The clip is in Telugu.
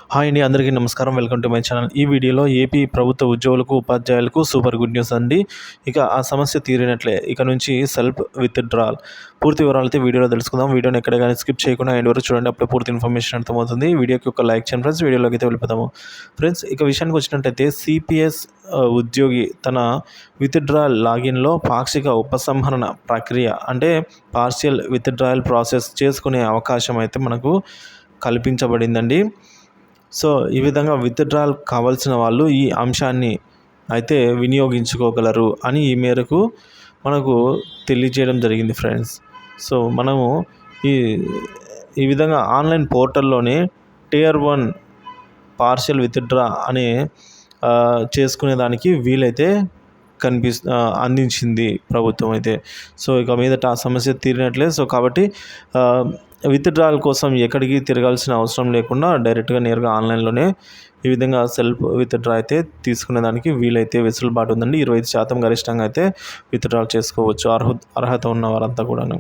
హాయ్ అండి, అందరికీ నమస్కారం. Welcome to my channel. ఈ వీడియోలో ఏపీ ప్రభుత్వ ఉద్యోగులకు, ఉపాధ్యాయులకు సూపర్ గుడ్ న్యూస్ అండి. ఇక ఆ సమస్య తీరినట్లే. ఇక నుంచి సెల్ఫ్ విత్‌డ్రాల్. పూర్తి వివరాలైతే వీడియోలో తెలుసుకుందాం. వీడియోని ఎక్కడ గానీ స్కిప్ చేయకుండా ఎండ్ వరకు చూడండి. అప్పుడే పూర్తి ఇన్ఫర్మేషన్ అర్థమవుతుంది. వీడియోకి ఒక లైక్ చేయండి ఫ్రెండ్స్. వీడియోలోకి అయితే వెళ్ళిపోదాము. ఫ్రెండ్స్, ఇక విషయానికి వచ్చినట్టయితే సిపిఎస్ ఉద్యోగి తన విత్‌డ్రాయల్ లాగిన్‌లో పాక్షిక ఉపసంహరణ ప్రక్రియ అంటే పార్షియల్ విత్‌డ్రాయల్ ప్రాసెస్ చేసుకునే అవకాశం అయితే మనకు కల్పించబడిందండి. సో ఈ విధంగా విత్‌డ్రాయల్ కావాల్సిన వాళ్ళు ఈ అంశాన్ని అయితే వినియోగించుకోగలరు అని ఈ మేరకు మనకు తెలియజేయడం జరిగింది ఫ్రెండ్స్. సో మనము ఈ ఈ విధంగా ఆన్లైన్ పోర్టల్లోనే టియర్ 1 పార్షియల్ విత్‌డ్రా అనే చేసుకునేదానికి వీలైతే అందించింది ప్రభుత్వం అయితే. సో ఇక మీదట ఆ సమస్య తీరినట్లే. సో కాబట్టి విత్‌డ్రాయల్ కోసం ఎక్కడికి తిరగాల్సిన అవసరం లేకుండా డైరెక్ట్గా నేరుగా ఆన్లైన్లోనే ఈ విధంగా సెల్ఫ్ విత్‌డ్రా అయితే తీసుకునేదానికి వీలైతే వెసులుబాటు ఉందండి. 25% గరిష్టంగా అయితే విత్‌డ్రా చేసుకోవచ్చు అర్హత ఉన్న వారంతా కూడాను.